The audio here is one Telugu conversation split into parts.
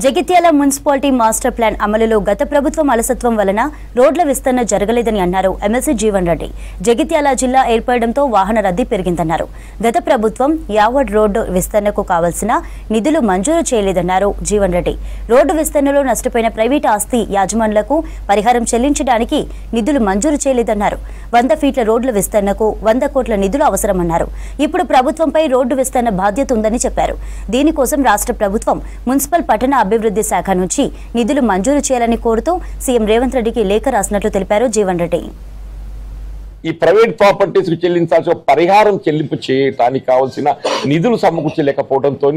జగిత్యాల మున్సిపాలిటీ మాస్టర్ ప్లాన్ అమలులో గత ప్రభుత్వం అలసత్వం వలన రోడ్ల విస్తరణ జరగలేదని అన్నారు ఎమ్మెల్సీ జీవన్ రెడ్డి. జగిత్యాల జిల్లా ఏర్పడడంతో వాహన రద్దీ పెరిగిందన్నారు. గత ప్రభుత్వం యావడ్ రోడ్డు విస్తరణకు కావాల్సిన నిధులు మంజూరు చేయలేదన్నారు జీవన్ రెడ్డి. రోడ్డు విస్తరణలో నష్టపోయిన ప్రైవేట్ ఆస్తి యాజమానులకు పరిహారం చెల్లించడానికి నిధులు మంజూరు చేయలేదన్నారు. 100 ఫీట్ల రోడ్ల విస్తరణకు 100 కోట్ల నిధులు అవసరమన్నారు. ఇప్పుడు ప్రభుత్వంపై రోడ్డు విస్తరణ బాధ్యత ఉందని చెప్పారు. దీనికోసం రాష్ట్ర ప్రభుత్వం మున్సిపల్ పట్టణ అభివృద్ధి శాఖ నుంచి నిధులు మంజూరు చేయాలని కోరుతూ సీఎం రేవంత్ రెడ్డికి లేఖ రాసినట్లు తెలిపారు జీవన్ రెడ్డి. ఈ ప్రైవేట్ ప్రాపర్టీస్ కు చెల్లించాల్సిన పరిహారం చెల్లింపు చేయడానికి కావాల్సిన నిధులు సమకూర్చలేకపోవడంతో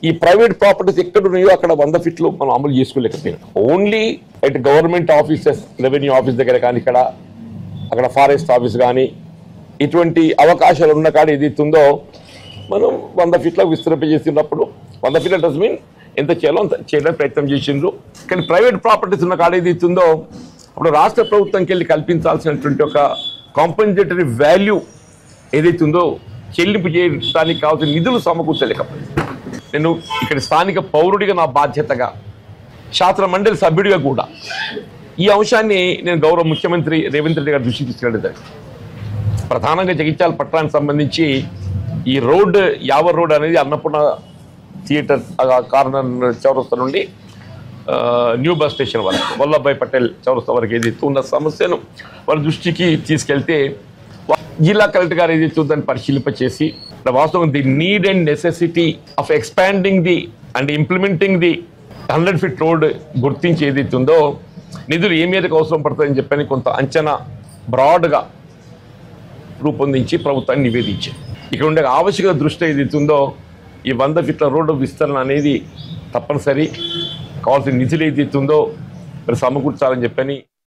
ఈ ప్రైవేట్ ప్రాపర్టీస్ ఎక్కడున్నాయో అక్కడ 100 ఫీట్లు మనం అమలు చేసుకోలేకపోయినాం. Only at government offices, revenue office దగ్గర కానీ, అక్కడ ఫారెస్ట్ ఆఫీస్ కానీ, ఇటువంటి అవకాశాలు ఉన్న కాడ ఏదైతుందో మనం 100 ఫీట్లకు విస్తరింపజేసినప్పుడు 100 ఫీట్ల డస్ మీన్ ఎంత చేయాలో అంత చేయడానికి ప్రయత్నం చేసిండ్రు. కానీ ప్రైవేట్ ప్రాపర్టీస్ ఉన్న కాడ ఏదైతుందో అప్పుడు రాష్ట్ర ప్రభుత్వంకి వెళ్ళి కల్పించాల్సినటువంటి ఒక కాంపెన్సేటరీ వాల్యూ ఏదైతుందో చెల్లింపు చేయడానికి కావాల్సిన నిధులు సమకూర్చలేకపోయింది. నేను ఇక్కడ స్థానిక పౌరుడిగా నా బాధ్యతగా, శాసన మండలి సభ్యుడిగా కూడా ఈ అంశాన్ని నేను గౌరవ ముఖ్యమంత్రి రేవంత్ రెడ్డి గారి దృష్టికి తీసుకెళ్ళడం. ప్రధానంగా జగిత్యాల పట్టణానికి సంబంధించి ఈ రోడ్డు యావర్ రోడ్ అనేది అన్నపూర్ణ థియేటర్ కార్నర్ చౌరస్తా నుండి న్యూ బస్ స్టేషన్ వరకు, వల్లభాయ్ పటేల్ చౌరస్తా వరకు ఏదైతే ఉన్న సమస్యను వారి దృష్టికి తీసుకెళ్తే జిల్లా కలెక్టర్ గారు ఏదైతే దాన్ని పరిశీలింపచేసి వాస్తవం the need and necessity of expanding the and implementing the 100 feet road గుర్తించి ఏదైతే ఉందో నిధులు ఏ మేరకు అవసరం పడుతుందని చెప్పని కొంత అంచనా బ్రాడ్గా రూపొందించి ప్రభుత్వాన్ని నివేదించారు. ఇక్కడ ఉండే ఆవశ్యక దృష్టి ఏదైతుందో ఈ 100 ఫీట్ల రోడ్డు విస్తరణ అనేది తప్పనిసరి కావాల్సిన నిధులు ఏదైతుందో మరి సమకూర్చాలని చెప్పని